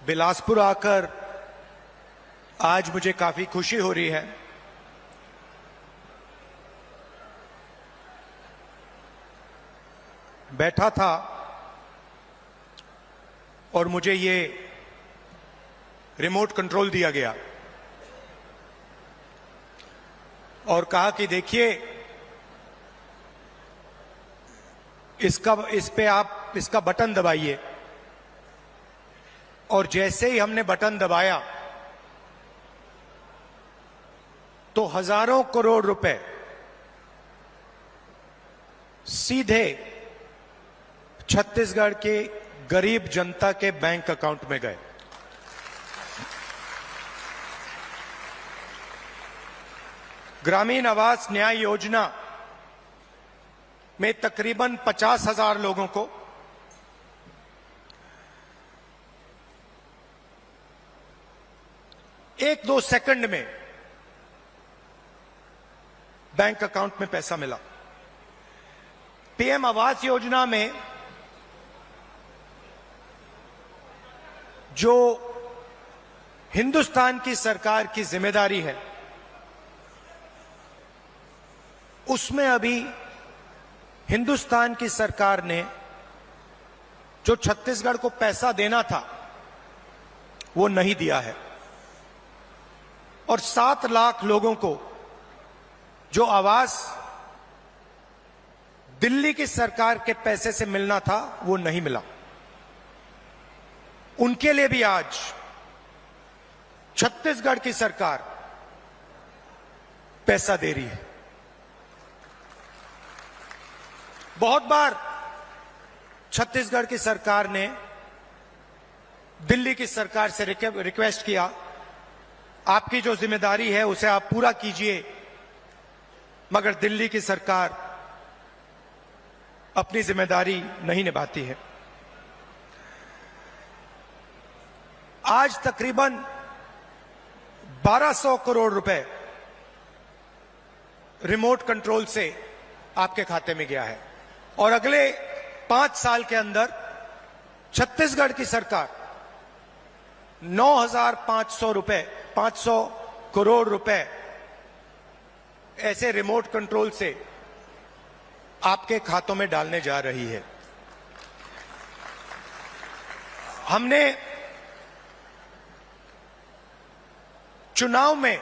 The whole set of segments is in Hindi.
बिलासपुर आकर आज मुझे काफी खुशी हो रही है। बैठा था और मुझे ये रिमोट कंट्रोल दिया गया और कहा कि देखिए इस पे आप इसका बटन दबाइए। और जैसे ही हमने बटन दबाया तो हजारों करोड़ रुपए सीधे छत्तीसगढ़ के गरीब जनता के बैंक अकाउंट में गए। ग्रामीण आवास न्याय योजना में तकरीबन 50,000 लोगों को एक दो सेकंड में बैंक अकाउंट में पैसा मिला। पीएम आवास योजना में जो हिंदुस्तान की सरकार की जिम्मेदारी है उसमें अभी हिंदुस्तान की सरकार ने जो छत्तीसगढ़ को पैसा देना था वो नहीं दिया है और 7 लाख लोगों को जो आवास दिल्ली की सरकार के पैसे से मिलना था वो नहीं मिला। उनके लिए भी आज छत्तीसगढ़ की सरकार पैसा दे रही है। बहुत बार छत्तीसगढ़ की सरकार ने दिल्ली की सरकार से रिक्वेस्ट किया, आपकी जो जिम्मेदारी है उसे आप पूरा कीजिए, मगर दिल्ली की सरकार अपनी जिम्मेदारी नहीं निभाती है। आज तकरीबन 1200 करोड़ रुपए रिमोट कंट्रोल से आपके खाते में गया है और अगले 5 साल के अंदर छत्तीसगढ़ की सरकार 500 करोड़ रुपए ऐसे रिमोट कंट्रोल से आपके खातों में डालने जा रही है। हमने चुनाव में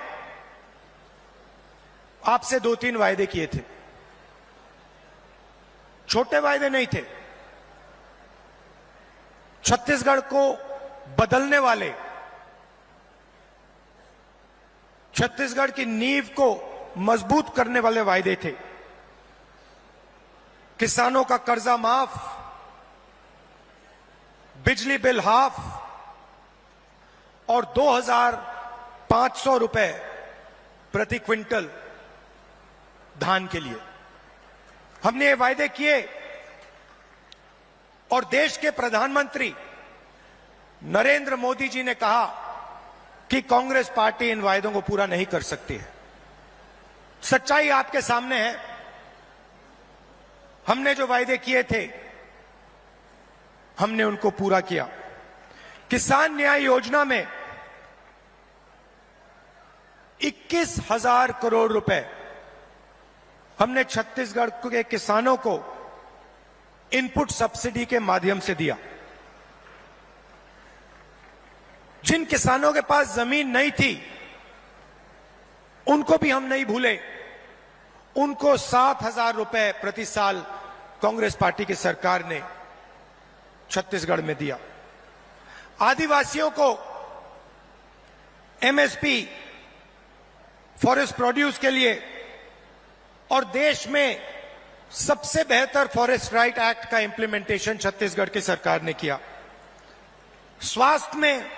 आपसे 2-3 वायदे किए थे। छोटे वायदे नहीं थे, छत्तीसगढ़ को बदलने वाले, छत्तीसगढ़ की नींव को मजबूत करने वाले वायदे थे। किसानों का कर्जा माफ, बिजली बिल हाफ और 2,500 रुपए प्रति क्विंटल धान के लिए हमने ये वायदे किए और देश के प्रधानमंत्री नरेंद्र मोदी जी ने कहा कि कांग्रेस पार्टी इन वायदों को पूरा नहीं कर सकती है। सच्चाई आपके सामने है। हमने जो वायदे किए थे हमने उनको पूरा किया। किसान न्याय योजना में 21,000 करोड़ रुपए हमने छत्तीसगढ़ के किसानों को इनपुट सब्सिडी के माध्यम से दिया। जिन किसानों के पास जमीन नहीं थी उनको भी हम नहीं भूले। उनको 7,000 रुपए प्रति साल कांग्रेस पार्टी की सरकार ने छत्तीसगढ़ में दिया। आदिवासियों को एमएसपी फॉरेस्ट प्रोड्यूस के लिए और देश में सबसे बेहतर फॉरेस्ट राइट एक्ट का इंप्लीमेंटेशन छत्तीसगढ़ की सरकार ने किया। स्वास्थ्य में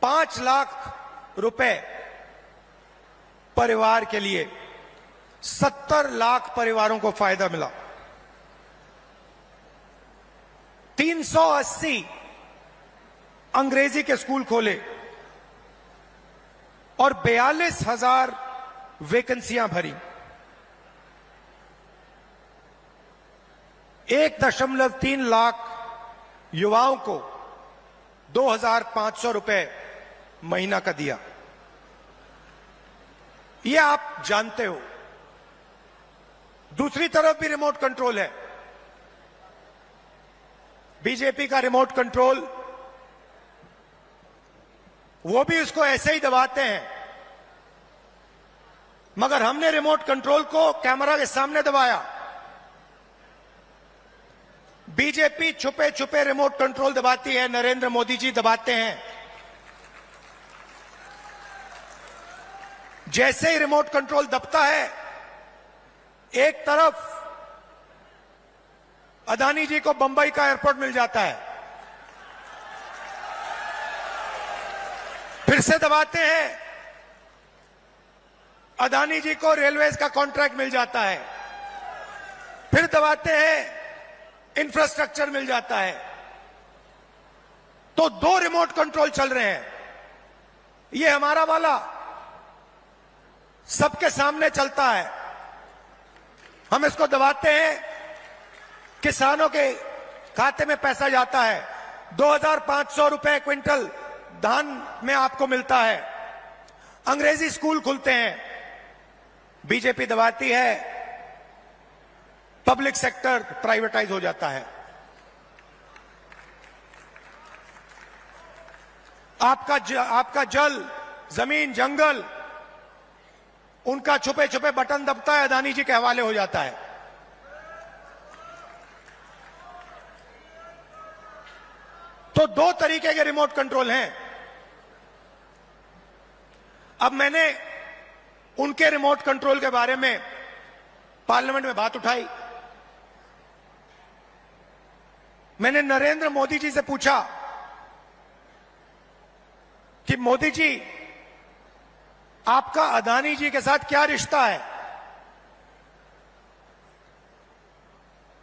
5 लाख रुपए परिवार के लिए 70 लाख परिवारों को फायदा मिला। 380 अंग्रेजी के स्कूल खोले और 42,000 वैकेंसियां भरी। 1.3 लाख युवाओं को 2,500 रुपए महीना का दिया। ये आप जानते हो। दूसरी तरफ भी रिमोट कंट्रोल है। बीजेपी का रिमोट कंट्रोल, वो भी उसको ऐसे ही दबाते हैं, मगर हमने रिमोट कंट्रोल को कैमरा के सामने दबाया। बीजेपी छुपे छुपे रिमोट कंट्रोल दबाती है, नरेंद्र मोदी जी दबाते हैं। जैसे ही रिमोट कंट्रोल दबता है, एक तरफ अदानी जी को बंबई का एयरपोर्ट मिल जाता है, फिर से दबाते हैं, अदानी जी को रेलवेज का कॉन्ट्रैक्ट मिल जाता है, फिर दबाते हैं, इंफ्रास्ट्रक्चर मिल जाता है। तो दो रिमोट कंट्रोल चल रहे हैं। ये हमारा वाला सबके सामने चलता है, हम इसको दबाते हैं, किसानों के खाते में पैसा जाता है। 2,500 रुपए क्विंटल धान में आपको मिलता है। अंग्रेजी स्कूल खुलते हैं, बीजेपी दबाती है, पब्लिक सेक्टर प्राइवेटाइज हो जाता है। आपका जल, जमीन, जंगल, उनका छुपे छुपे बटन दबता है, अदानी जी के हवाले हो जाता है। तो दो तरीके के रिमोट कंट्रोल हैं। अब मैंने उनके रिमोट कंट्रोल के बारे में पार्लियामेंट में बात उठाई। मैंने नरेंद्र मोदी जी से पूछा कि मोदी जी, आपका अदानी जी के साथ क्या रिश्ता है?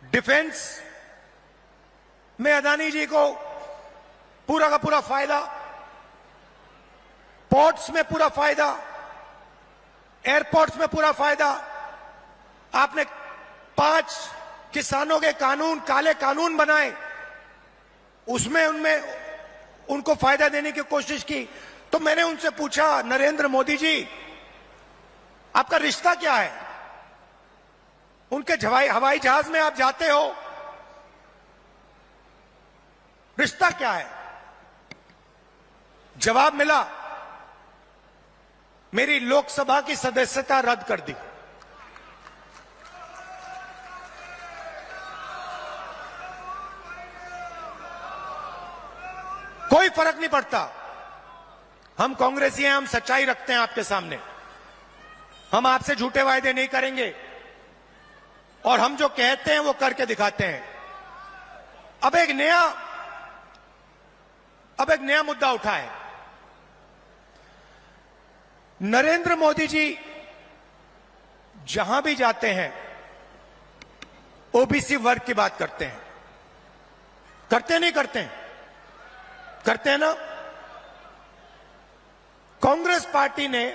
डिफेंस में अदानी जी को पूरा का पूरा फायदा, पोर्ट्स में पूरा फायदा, एयरपोर्ट्स में पूरा फायदा। आपने 5 किसानों के कानून, काले कानून बनाए, उसमें उनको फायदा देने की कोशिश की। तो मैंने उनसे पूछा, नरेंद्र मोदी जी, आपका रिश्ता क्या है? उनके हवाई जहाज में आप जाते हो, रिश्ता क्या है? जवाब मिला, मेरी लोकसभा की सदस्यता रद्द कर दी। कोई फर्क नहीं पड़ता, हम कांग्रेसी हैं, हम सच्चाई रखते हैं आपके सामने, हम आपसे झूठे वायदे नहीं करेंगे और हम जो कहते हैं वो करके दिखाते हैं। अब एक नया मुद्दा उठा है। नरेंद्र मोदी जी जहां भी जाते हैं ओबीसी वर्ग की बात करते हैं। करते नहीं करते हैं? करते हैं ना। कांग्रेस पार्टी ने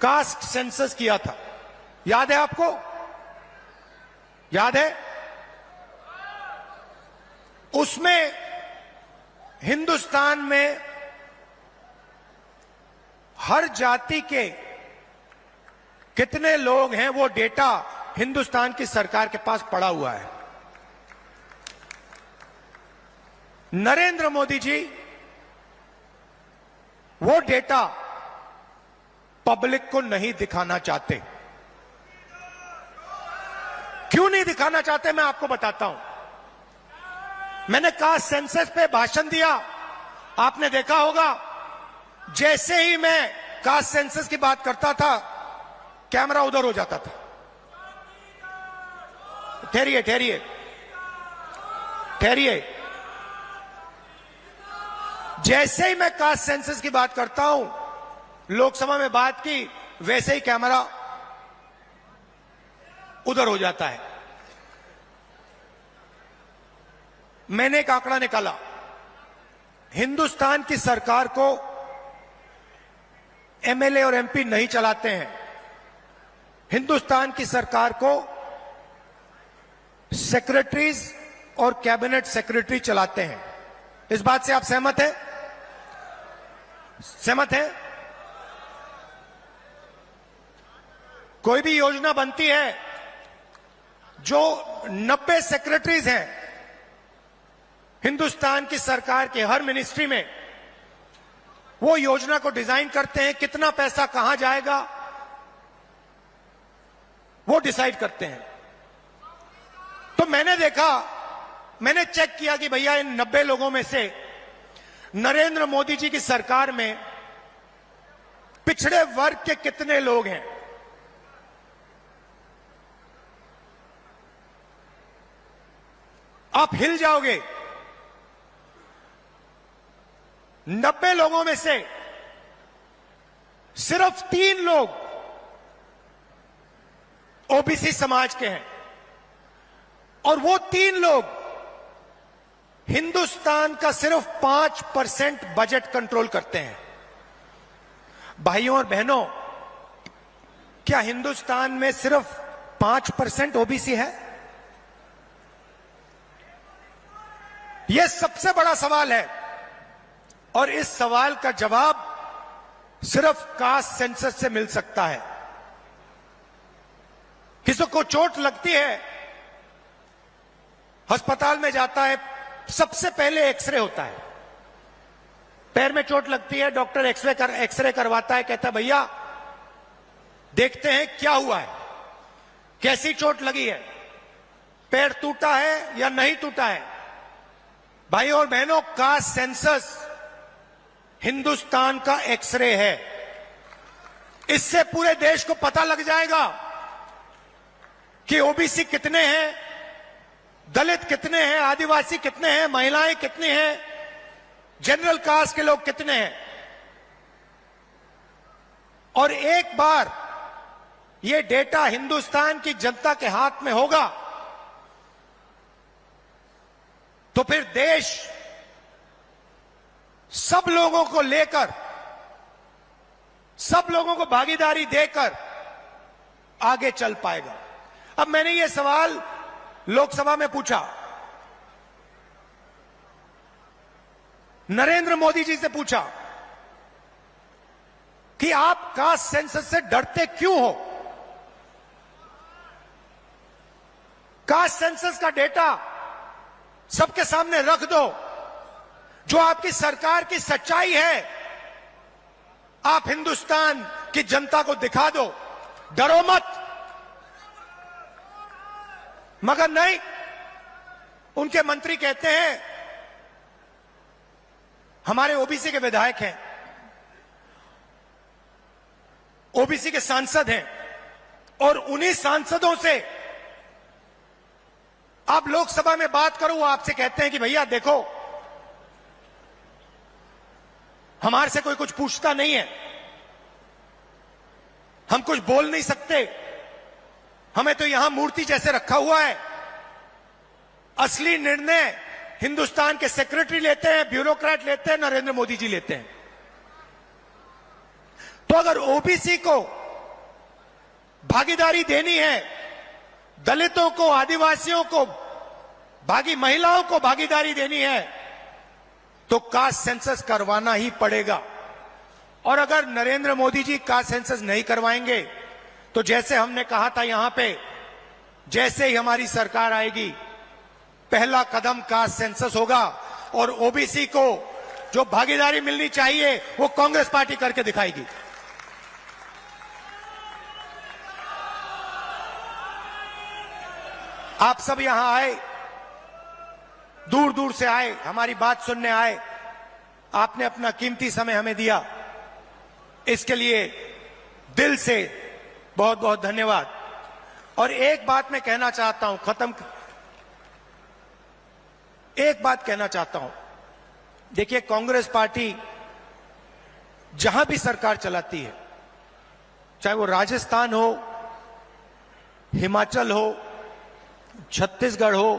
कास्ट सेंसस किया था, याद है आपको? याद है? उसमें हिंदुस्तान में हर जाति के कितने लोग हैं वो डेटा हिंदुस्तान की सरकार के पास पड़ा हुआ है। नरेंद्र मोदी जी वो डेटा पब्लिक को नहीं दिखाना चाहते। क्यों नहीं दिखाना चाहते, मैं आपको बताता हूं। मैंने कास्ट सेंसस पे भाषण दिया, आपने देखा होगा, जैसे ही मैं कास्ट सेंसस की बात करता था, कैमरा उधर हो जाता था। ठहरिए ठहरिए ठहरिए, जैसे ही मैं कास्ट सेंसस की बात करता हूं, लोकसभा में बात की, वैसे ही कैमरा उधर हो जाता है। मैंने एक आंकड़ा निकाला, हिंदुस्तान की सरकार को एमएलए और एमपी नहीं चलाते हैं, हिंदुस्तान की सरकार को सेक्रेटरीज और कैबिनेट सेक्रेटरी चलाते हैं। इस बात से आप सहमत हैं? सहमत हैं? कोई भी योजना बनती है, जो 90 सेक्रेटरीज हैं हिंदुस्तान की सरकार के हर मिनिस्ट्री में, वो योजना को डिजाइन करते हैं, कितना पैसा कहां जाएगा वो डिसाइड करते हैं। तो मैंने देखा, मैंने चेक किया कि भैया इन 90 लोगों में से नरेंद्र मोदी जी की सरकार में पिछड़े वर्ग के कितने लोग हैं। आप हिल जाओगे। 90 लोगों में से सिर्फ 3 लोग ओबीसी समाज के हैं, और वो 3 लोग हिंदुस्तान का सिर्फ 5% बजट कंट्रोल करते हैं। भाइयों और बहनों, क्या हिंदुस्तान में सिर्फ 5% ओबीसी है? यह सबसे बड़ा सवाल है, और इस सवाल का जवाब सिर्फ कास्ट सेंसस से मिल सकता है। किसी को चोट लगती है, अस्पताल में जाता है, सबसे पहले एक्सरे होता है। पैर में चोट लगती है, डॉक्टर एक्सरे करवाता है, कहता है भैया देखते हैं क्या हुआ है, कैसी चोट लगी है, पैर टूटा है या नहीं टूटा है। भाइयों और बहनों, कास्ट सेंसस हिंदुस्तान का एक्सरे है। इससे पूरे देश को पता लग जाएगा कि ओबीसी कितने हैं, दलित कितने हैं, आदिवासी कितने हैं, महिलाएं कितनी हैं, जनरल कास्ट के लोग कितने हैं। और एक बार ये डेटा हिंदुस्तान की जनता के हाथ में होगा तो फिर देश सब लोगों को लेकर, सब लोगों को भागीदारी देकर आगे चल पाएगा। अब मैंने ये सवाल लोकसभा में पूछा, नरेंद्र मोदी जी से पूछा कि आप कास्ट सेंसस से डरते क्यों हो? कास्ट सेंसस का डेटा सबके सामने रख दो, जो आपकी सरकार की सच्चाई है आप हिंदुस्तान की जनता को दिखा दो, डरो मत। मगर नहीं, उनके मंत्री कहते हैं हमारे ओबीसी के विधायक हैं, ओबीसी के सांसद हैं, और उन्हीं सांसदों से आप लोकसभा में बात करो, वो आपसे कहते हैं कि भैया देखो हमारे से कोई कुछ पूछता नहीं है, हम कुछ बोल नहीं सकते, हमें तो यहां मूर्ति जैसे रखा हुआ है। असली निर्णय हिंदुस्तान के सेक्रेटरी लेते हैं, ब्यूरोक्रेट लेते हैं, नरेंद्र मोदी जी लेते हैं। तो अगर ओबीसी को भागीदारी देनी है, दलितों को, आदिवासियों को, महिलाओं को भागीदारी देनी है, तो कास्ट सेंसस करवाना ही पड़ेगा। और अगर नरेंद्र मोदी जी कास्ट सेंसस नहीं करवाएंगे तो जैसे हमने कहा था यहां पे, जैसे ही हमारी सरकार आएगी पहला कदम कास्ट सेंसस होगा, और ओबीसी को जो भागीदारी मिलनी चाहिए वो कांग्रेस पार्टी करके दिखाएगी। आप सब यहां आए, दूर दूर से आए, हमारी बात सुनने आए, आपने अपना कीमती समय हमें दिया, इसके लिए दिल से बहुत बहुत धन्यवाद। और एक बात मैं कहना चाहता हूं, एक बात कहना चाहता हूं, देखिए कांग्रेस पार्टी जहां भी सरकार चलाती है, चाहे वो राजस्थान हो, हिमाचल हो, छत्तीसगढ़ हो,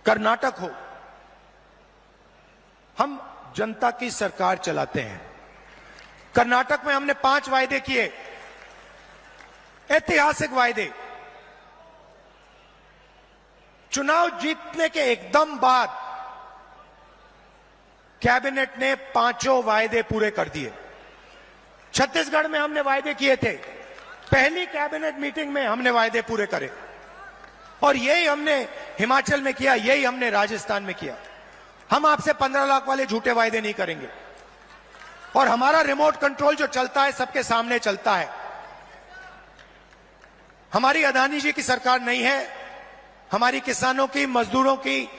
कर्नाटक हो, हम जनता की सरकार चलाते हैं। कर्नाटक में हमने 5 वायदे किए, ऐतिहासिक वायदे। चुनाव जीतने के एकदम बाद कैबिनेट ने 5 वायदे पूरे कर दिए। छत्तीसगढ़ में हमने वायदे किए थे, पहली कैबिनेट मीटिंग में हमने वायदे पूरे करे, और यही हमने हिमाचल में किया, यही हमने राजस्थान में किया। हम आपसे 15 लाख वाले झूठे वायदे नहीं करेंगे, और हमारा रिमोट कंट्रोल जो चलता है सबके सामने चलता है। हमारी अदानी जी की सरकार नहीं है, हमारी किसानों की, मजदूरों की,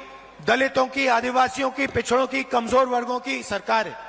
दलितों की, आदिवासियों की, पिछड़ों की, कमजोर वर्गों की सरकार है।